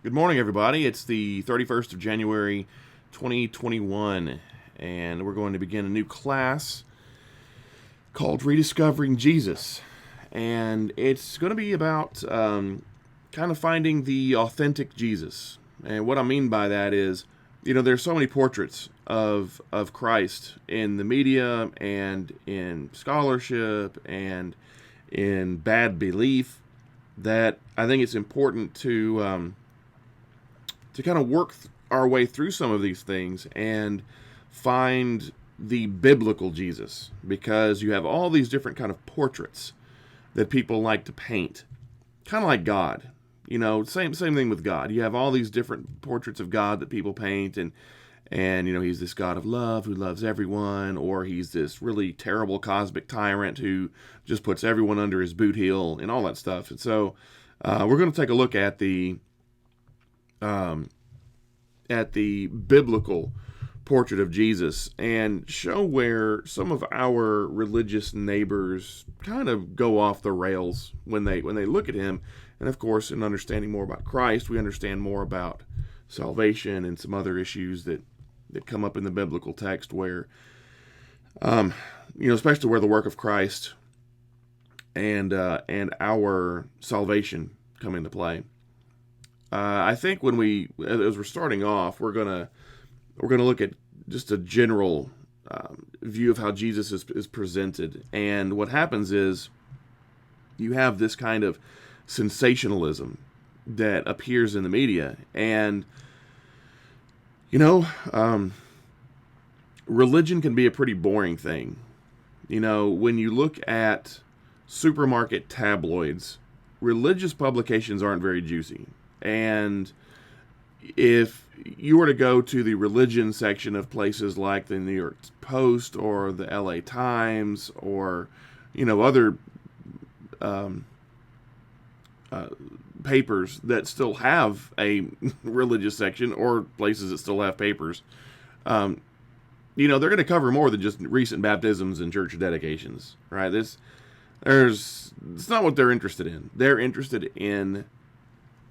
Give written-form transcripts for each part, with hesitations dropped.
Good morning, everybody. It's the 31st of January, 2021, and we're going to begin a new class called Rediscovering Jesus. And it's going to be about kind of finding the authentic Jesus. And what I mean by that is, there's so many portraits of Christ in the media and in scholarship and in bad belief that I think it's important to kind of work our way through some of these things and find the biblical Jesus, because you have all these different kind of portraits that people like to paint, kind of like God. Same thing with God. You have all these different portraits of God that people paint, and he's this God of love who loves everyone, or he's this really terrible cosmic tyrant who just puts everyone under his boot heel and all that stuff. And so we're going to take a look um, at the biblical portrait of Jesus and show where some of our religious neighbors kind of go off the rails when they look at him. And of course, in understanding more about Christ, we understand more about salvation and some other issues that come up in the biblical text where especially where the work of Christ and our salvation come into play. I think as we're starting off, we're gonna look at just a general view of how Jesus is presented. And what happens is you have this kind of sensationalism that appears in the media, and religion can be a pretty boring thing. When you look at supermarket tabloids, religious publications aren't very juicy. And if you were to go to the religion section of places like the New York Post or the LA Times or, other um, papers that still have a religious section, or places that still have papers, they're going to cover more than just recent baptisms and church dedications, right? It's not what they're interested in. They're interested in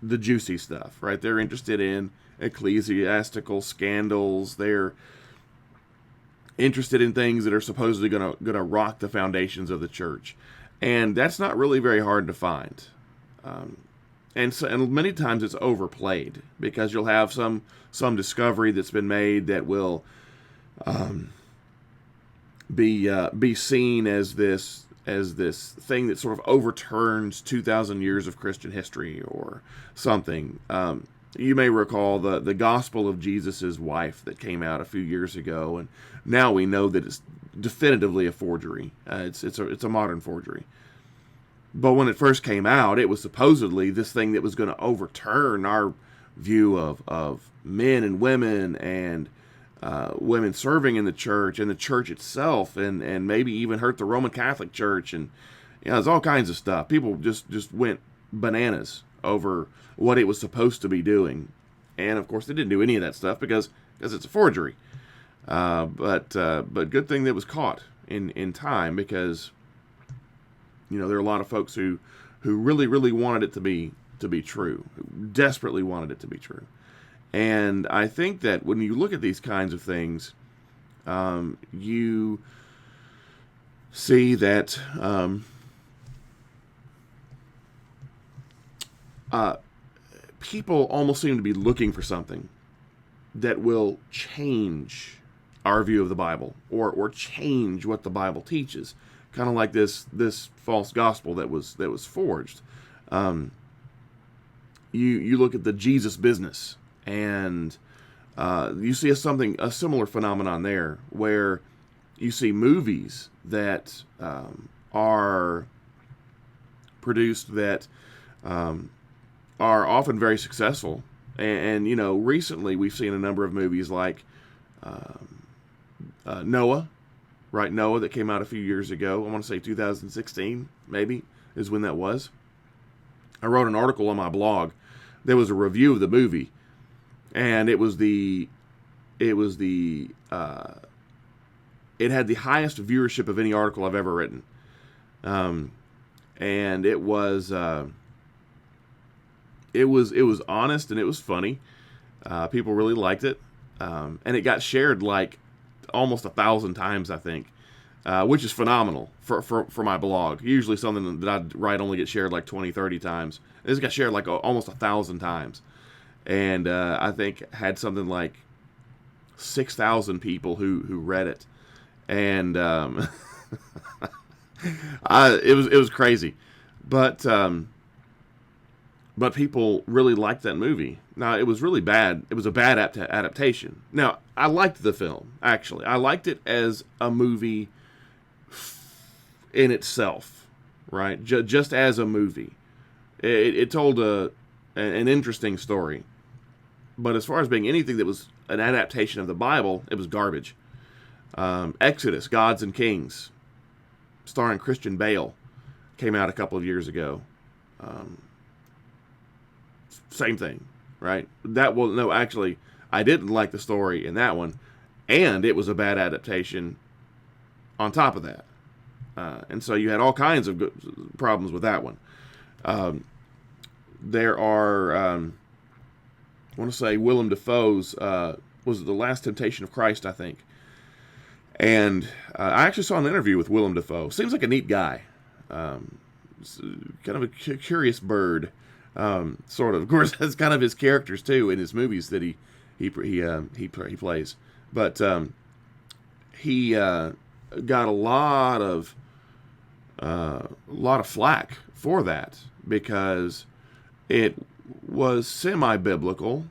the juicy stuff, right? They're interested in ecclesiastical scandals. They're interested in things that are supposedly gonna rock the foundations of the church, and that's not really very hard to find. And many times it's overplayed, because you'll have some discovery that's been made that will be seen as this thing that sort of overturns 2,000 years of Christian history or something. You may recall the Gospel of Jesus' wife that came out a few years ago, and now we know that it's definitively a forgery. It's a modern forgery. But when it first came out, it was supposedly this thing that was going to overturn our view of men and women, and women serving in the church and the church itself, and maybe even hurt the Roman Catholic Church. And there's all kinds of stuff. People just went bananas over what it was supposed to be doing. And of course, they didn't do any of that stuff because it's a forgery. But good thing that was caught in time, because there are a lot of folks who really wanted it to be true, who desperately wanted it to be true. And I think that when you look at these kinds of things, you see that people almost seem to be looking for something that will change our view of the Bible, or change what the Bible teaches. Kind of like this false gospel that was forged. You look at the Jesus business, and you see a similar phenomenon there, where you see movies that are produced that are often very successful. And recently we've seen a number of movies like Noah, right? Noah, that came out a few years ago. I want to say 2016, maybe, is when that was. I wrote an article on my blog. There was a review of the movie, and it had the highest viewership of any article I've ever written. And it was it was honest and it was funny. People really liked it, and it got shared like almost 1,000 times, I think, which is phenomenal for my blog. Usually something that I write only gets shared like 20, 30 times. This got shared like almost 1,000 times, and I think had something like 6,000 people who read it, and it was crazy, but people really liked that movie. Now, it was really bad. It was a bad adaptation. Now, I liked the film, actually. I liked it as a movie in itself, right? Just as a movie. It told an interesting story. But as far as being anything that was an adaptation of the Bible, it was garbage. Exodus, Gods and Kings, starring Christian Bale, came out a couple of years ago. Same thing, right? No, actually, I didn't like the story in that one, and it was a bad adaptation on top of that. And so you had all kinds of problems with that one. There are, I want to say Willem Dafoe's, was it The Last Temptation of Christ, I think. And I actually saw an interview with Willem Dafoe. Seems like a neat guy. Kind of a curious bird. Sort of. Of course, that's kind of his characters too in his movies that he plays. But he got a lot of flack for that because it was semi-biblical,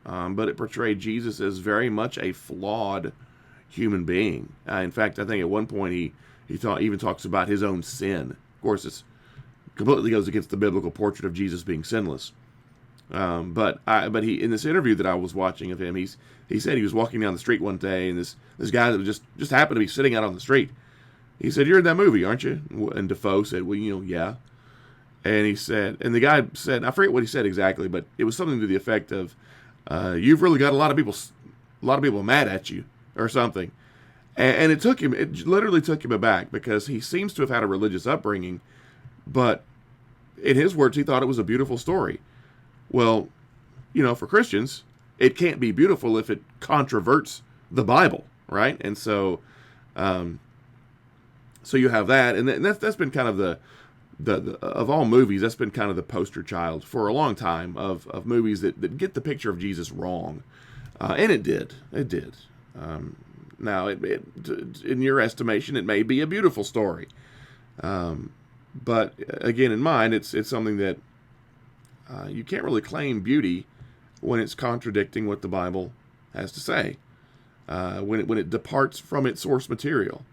but it portrayed Jesus as very much a flawed human being. In fact, I think at one point he even talks about his own sin. Of course, it's completely goes against the biblical portrait of Jesus being sinless. But he, in this interview that I was watching of him, he said he was walking down the street one day, and this guy that just happened to be sitting out on the street. He said, "You're in that movie, aren't you?" And Defoe said, "Well, yeah." And the guy said, I forget what he said exactly, but it was something to the effect of, "You've really got a lot of people mad at you," or something. And it literally took him aback because he seems to have had a religious upbringing. But in his words, he thought it was a beautiful story. Well, for Christians, it can't be beautiful if it controverts the Bible, right? And so you have that, and that's been kind of the of all movies, that's been kind of the poster child for a long time of movies that get the picture of Jesus wrong, and it did. Now, in your estimation, it may be a beautiful story. But again, in mine, it's something that you can't really claim beauty when it's contradicting what the Bible has to say. When it departs from its source material,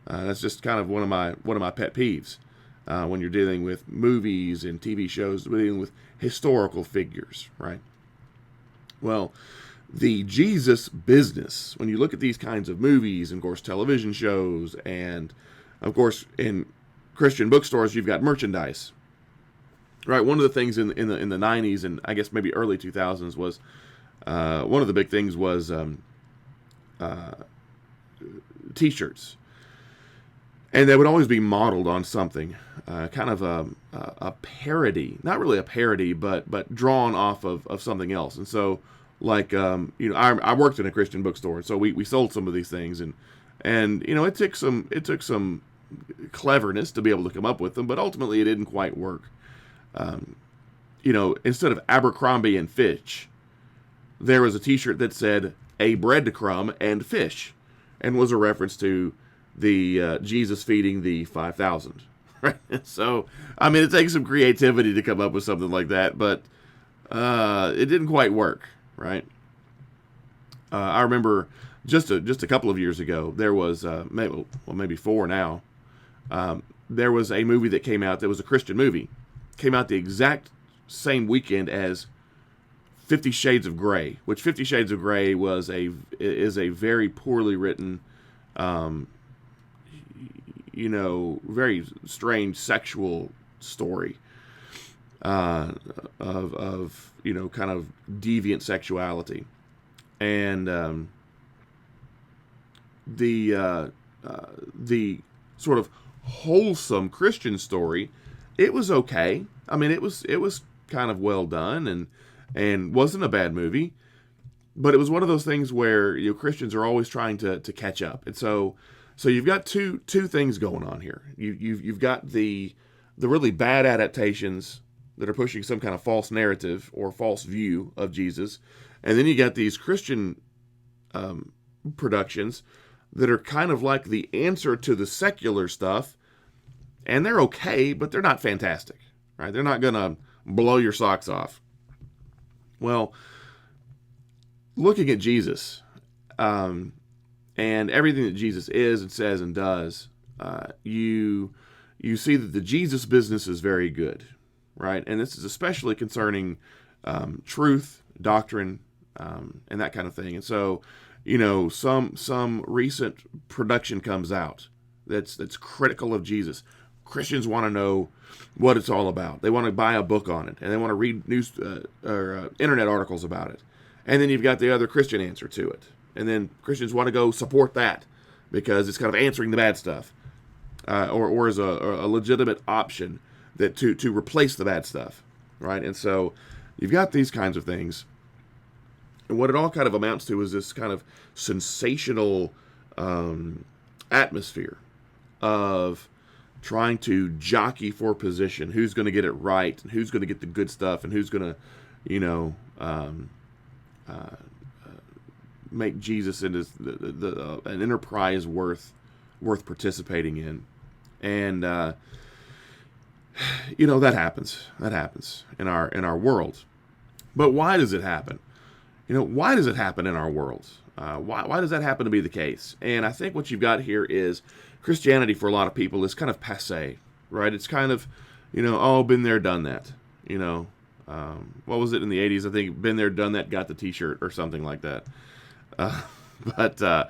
that's just kind of one of my pet peeves. When you're dealing with movies and TV shows, dealing with historical figures, right? Well, the Jesus business, when you look at these kinds of movies and, of course, television shows, and, of course, in Christian bookstores, you've got merchandise, right? One of the things in the 90s and I guess maybe early 2000s was one of the big things was T-shirts, and they would always be modeled on something, kind of a parody, not really a parody, but drawn off of something else. And so, like I worked in a Christian bookstore, so we sold some of these things, and it took some cleverness to be able to come up with them, but ultimately it didn't quite work. Instead of Abercrombie and Fitch, there was a T-shirt that said "A breadcrumb and fish," and was a reference to the Jesus feeding the 5,000. Right? So, it takes some creativity to come up with something like that, but it didn't quite work, right? I remember just a couple of years ago, there was maybe 4 now. There was a movie that came out that was a Christian movie. Came out the exact same weekend as 50 Shades of Grey, which 50 Shades of Grey is a very poorly written, very strange sexual story of kind of deviant sexuality, and the sort of wholesome Christian story, it was okay. It was kind of well done and wasn't a bad movie, but it was one of those things where Christians are always trying to catch up, and so you've got two things going on here. You've got the really bad adaptations that are pushing some kind of false narrative or false view of Jesus, and then you got these Christian productions that are kind of like the answer to the secular stuff, and they're okay, but they're not fantastic, right? They're not gonna blow your socks off. Well, looking at Jesus, and everything that Jesus is and says and does, you see that the Jesus business is very good, right? And this is especially concerning truth, doctrine, and that kind of thing. And so, some recent production comes out that's critical of Jesus. Christians want to know what it's all about. They want to buy a book on it, and they want to read news or internet articles about it. And then you've got the other Christian answer to it. And then Christians want to go support that because it's kind of answering the bad stuff, or as a legitimate option that to replace the bad stuff, right? And so you've got these kinds of things. And what it all kind of amounts to is this kind of sensational atmosphere of trying to jockey for position, who's going to get it right, and who's going to get the good stuff, and who's going to, make Jesus into an enterprise worth participating in. And that happens. That happens in our world. But why does it happen? Why does it happen in our world? Why does that happen to be the case? And I think what you've got here is Christianity for a lot of people is kind of passé, right? It's kind of, been there, done that. What was it in the 80s? I think been there, done that, got the t-shirt or something like that. But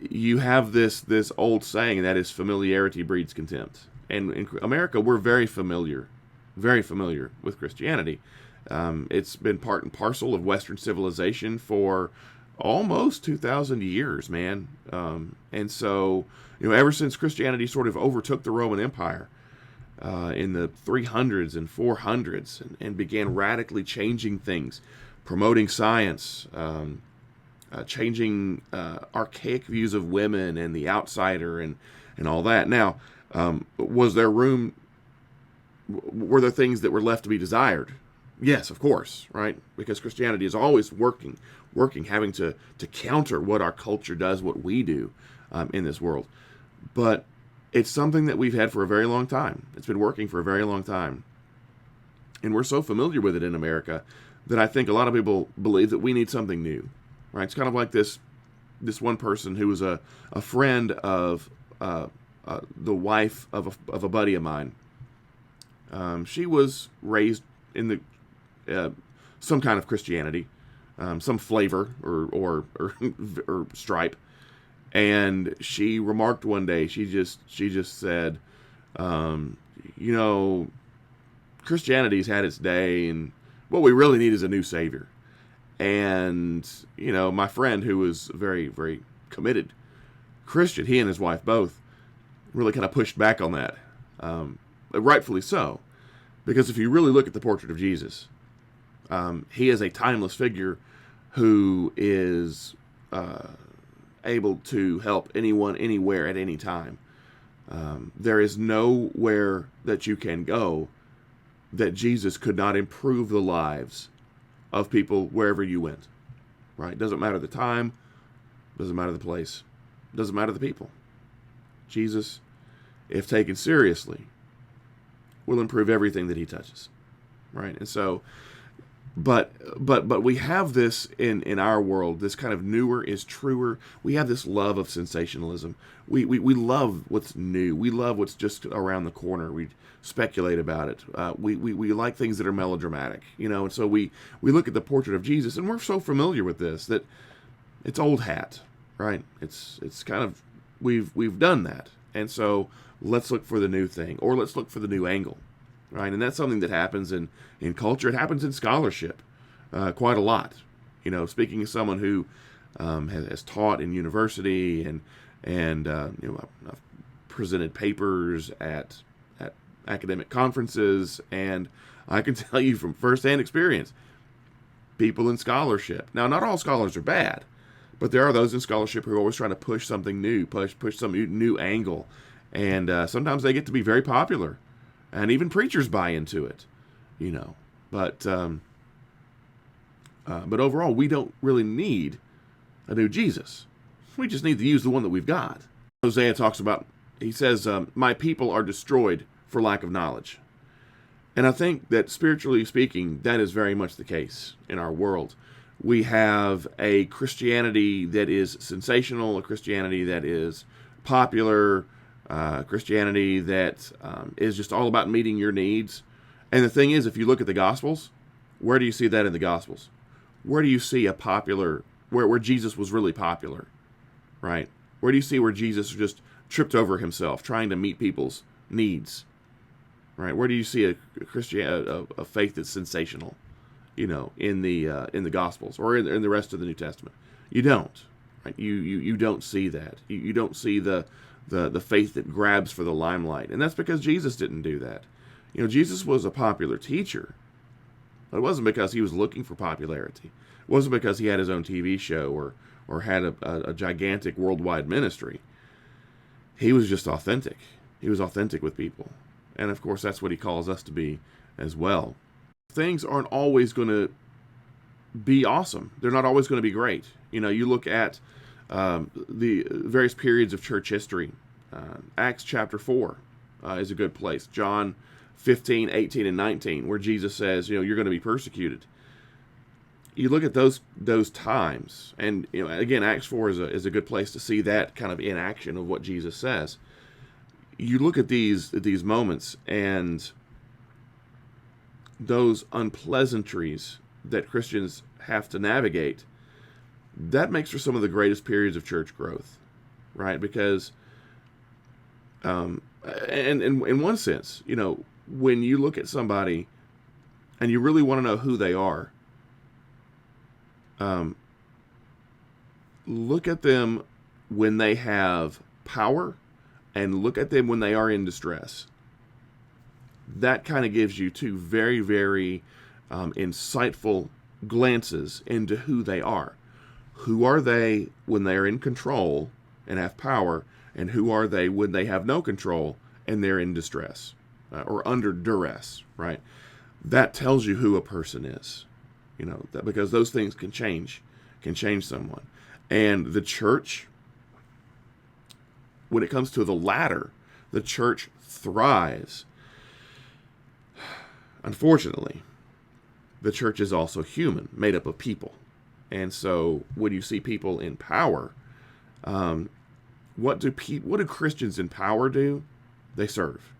you have this old saying, and that is familiarity breeds contempt. And in America, we're very familiar with Christianity. It's been part and parcel of Western civilization for almost 2,000 years, man. And so, ever since Christianity sort of overtook the Roman Empire in the 300s and 400s and began radically changing things, promoting science, changing archaic views of women and the outsider and all that. Now, were there things that were left to be desired? Yes, of course, right? Because Christianity is always working, having to counter what our culture does, what we do in this world. But it's something that we've had for a very long time. It's been working for a very long time. And we're so familiar with it in America that I think a lot of people believe that we need something new, right? It's kind of like this one person who was a friend of the wife of a buddy of mine. She was raised in the some kind of Christianity, some flavor or stripe, and she remarked one day. She just said, Christianity's had its day, and what we really need is a new savior. And my friend, who was very, very committed Christian, he and his wife both really kind of pushed back on that, rightfully so, because if you really look at the portrait of Jesus, he is a timeless figure who is able to help anyone, anywhere, at any time. There is nowhere that you can go that Jesus could not improve the lives of people wherever you went. Right? Doesn't matter the time, doesn't matter the place, doesn't matter the people. Jesus, if taken seriously, will improve everything that he touches. Right? And so, but we have this in our world, this kind of newer is truer. We have this love of sensationalism. We love what's new. We love what's just around the corner. We speculate about it. We like things that are melodramatic, and so we look at the portrait of Jesus, and we're so familiar with this that it's old hat, right? It's kind of, we've done that. And so let's look for the new thing, or let's look for the new angle. Right, and that's something that happens in culture. It happens in scholarship quite a lot. Speaking as someone who has taught in university and I've presented papers at academic conferences, and I can tell you from firsthand experience, people in scholarship. Now, not all scholars are bad, but there are those in scholarship who are always trying to push something new, push some new angle, and sometimes they get to be very popular, and even preachers buy into it, you know. But overall, we don't really need a new Jesus. We just need to use the one that we've got. Hosea talks about, he says, my people are destroyed for lack of knowledge. And I think that spiritually speaking, that is very much the case in our world. We have a Christianity that is sensational, a Christianity that is popular, Christianity that is just all about meeting your needs. And the thing is, if you look at the Gospels, where do you see that in the Gospels? Where do you see a popular, where Jesus was really popular, right? Where do you see where Jesus just tripped over himself trying to meet people's needs, right? Where do you see a faith that's sensational, you know, in the Gospels or in the rest of the New Testament? You don't, right? You don't see that. You don't see the faith that grabs for the limelight, and that's because Jesus didn't do that. You know, Jesus was a popular teacher, but it wasn't because he was looking for popularity. It wasn't because he had his own TV show or had a gigantic worldwide ministry. He was just authentic. He was authentic with people. And of course, that's what he calls us to be as well. Things aren't always going to be awesome. They're not always going to be great. You know, you look at the various periods of church history. Acts chapter 4 is a good place. John 15, 18, and 19, where Jesus says, you know, you're going to be persecuted. You look at those times, and you know, again, Acts 4 is a good place to see that kind of in action of what Jesus says. You look at these moments and those unpleasantries that Christians have to navigate. That makes for some of the greatest periods of church growth, right? Because, and in one sense, you know, when you look at somebody and you really want to know who they are, look at them when they have power and look at them when they are in distress. That kind of gives you two very, very insightful glances into who they are. Who are they when they are in control and have power, and who are they when they have no control and they're in distress or under duress, right? That tells you who a person is, you know, that because those things can change someone. And the church, when it comes to the latter, the church thrives. Unfortunately, the church is also human, made up of people. And so when you see people in power, what do Christians in power do? They serve.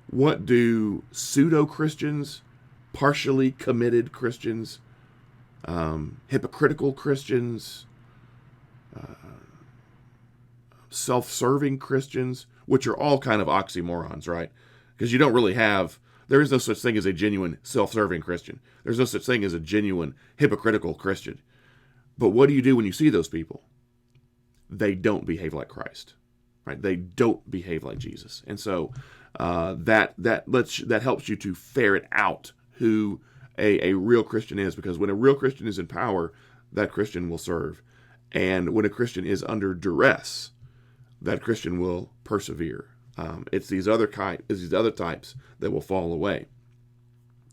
What do pseudo-Christians, partially committed Christians, hypocritical Christians, self-serving Christians, which are all kind of oxymorons, right? Because you don't really have, there is no such thing as a genuine self-serving Christian. There's no such thing as a genuine hypocritical Christian. But what do you do when you see those people? They don't behave like Christ, right? They don't behave like Jesus. And so that helps you to ferret out who a real Christian is, because when a real Christian is in power, that Christian will serve. And when a Christian is under duress, that Christian will persevere. It's these other types that will fall away.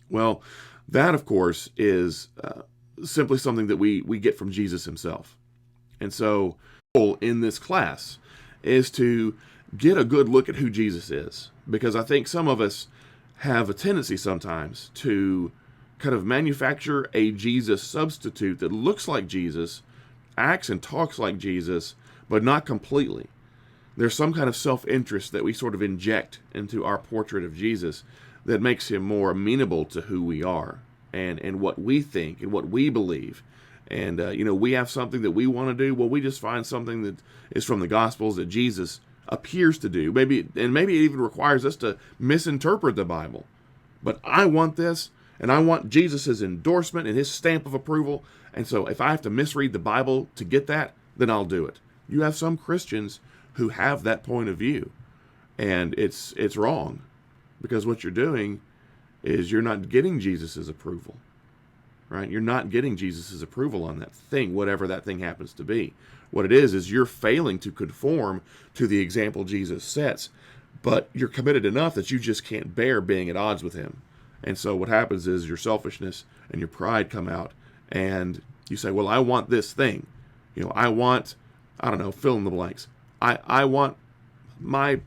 Well, that, of course, is simply something that we get from Jesus himself. And so, in this class is to get a good look at who Jesus is, because I think some of us have a tendency sometimes to kind of manufacture a Jesus substitute that looks like Jesus, acts and talks like Jesus, but not completely. There's some kind of self-interest that we sort of inject into our portrait of Jesus that makes him more amenable to who we are and what we think and what we believe. And, we have something that we want to do. Well, we just find something that is from the Gospels that Jesus appears to do. Maybe it even requires us to misinterpret the Bible. But I want this, and I want Jesus' endorsement and his stamp of approval. And so if I have to misread the Bible to get that, then I'll do it. You have some Christians who have that point of view, and it's wrong, because what you're doing is you're not getting Jesus's approval, right? You're not getting Jesus's approval on that thing, whatever that thing happens to be. What it is you're failing to conform to the example Jesus sets, but you're committed enough that you just can't bear being at odds with him. And so what happens is your selfishness and your pride come out, and you say, well, I want this thing. I want, I don't know, fill in the blanks. I want my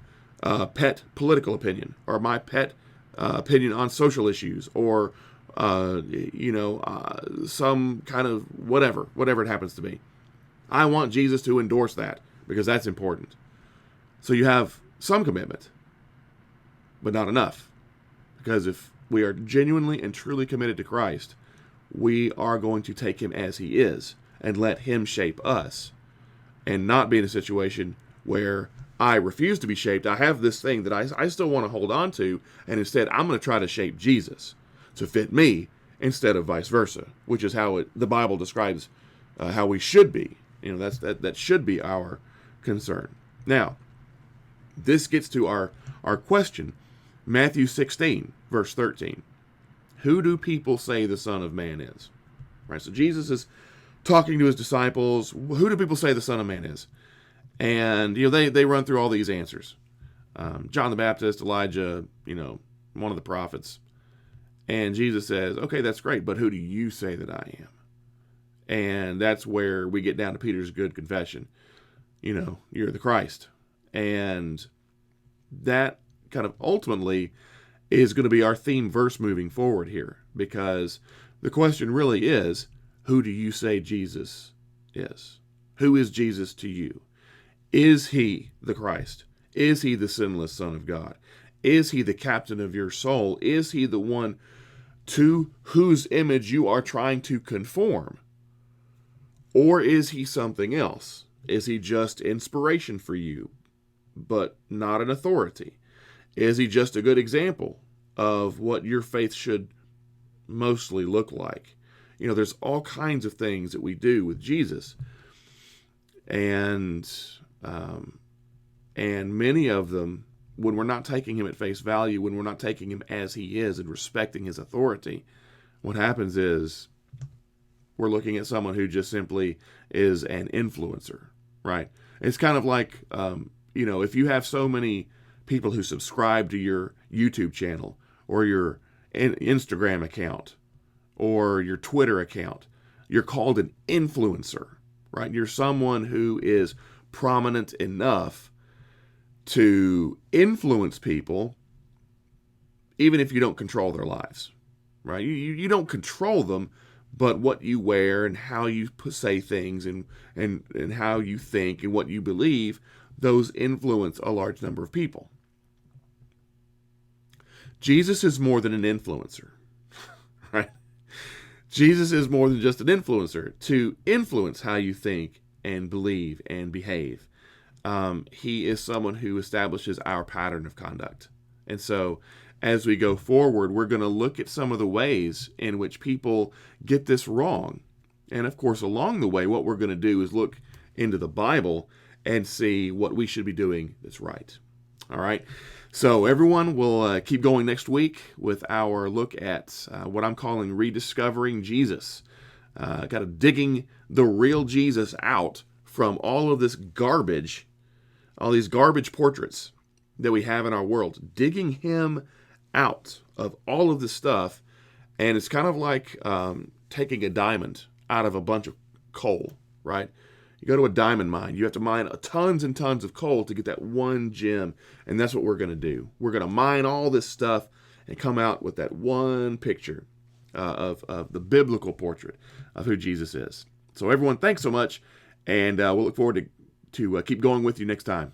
pet political opinion, or my pet opinion on social issues, or, some kind of whatever it happens to be. I want Jesus to endorse that because that's important. So you have some commitment, but not enough. Because if we are genuinely and truly committed to Christ, we are going to take him as he is and let him shape us, and not be in a situation where I refuse to be shaped. I have this thing that I still want to hold on to, and instead I'm going to try to shape Jesus to fit me instead of vice versa, which is how the Bible describes how we should be. That should be our concern. Now, this gets to our question. Matthew 16, verse 13. Who do people say the Son of Man is? Right. So Jesus is talking to his disciples. Who do people say the Son of Man is? And they run through all these answers. John the Baptist, Elijah, one of the prophets. And Jesus says, okay, that's great, but who do you say that I am? And that's where we get down to Peter's good confession. You're the Christ. And that kind of ultimately is going to be our theme verse moving forward here, because the question really is, who do you say Jesus is? Who is Jesus to you? Is he the Christ? Is he the sinless Son of God? Is he the captain of your soul? Is he the one to whose image you are trying to conform? Or is he something else? Is he just inspiration for you, but not an authority? Is he just a good example of what your faith should mostly look like? There's all kinds of things that we do with Jesus, and many of them, when we're not taking him at face value, when we're not taking him as he is and respecting his authority, what happens is we're looking at someone who just simply is an influencer, right? It's kind of like, if you have so many people who subscribe to your YouTube channel or your Instagram account or your Twitter account, you're called an influencer, right? You're someone who is prominent enough to influence people, even if you don't control their lives, right? You don't control them, but what you wear and how you say things and how you think and what you believe, those influence a large number of people. Jesus is more than an influencer, right? Jesus is more than just an influencer to influence how you think and believe and behave. He is someone who establishes our pattern of conduct. And so as we go forward, we're going to look at some of the ways in which people get this wrong. And of course, along the way, what we're going to do is look into the Bible and see what we should be doing that's right. All right. So everyone, will keep going next week with our look at what I'm calling Rediscovering Jesus. Kind of digging the real Jesus out from all of this garbage, all these garbage portraits that we have in our world. Digging him out of all of this stuff. And it's kind of like taking a diamond out of a bunch of coal, right? You go to a diamond mine, you have to mine tons and tons of coal to get that one gem. And that's what we're going to do. We're going to mine all this stuff and come out with that one picture of the biblical portrait of who Jesus is. So everyone, thanks so much. And we'll look forward to keep going with you next time.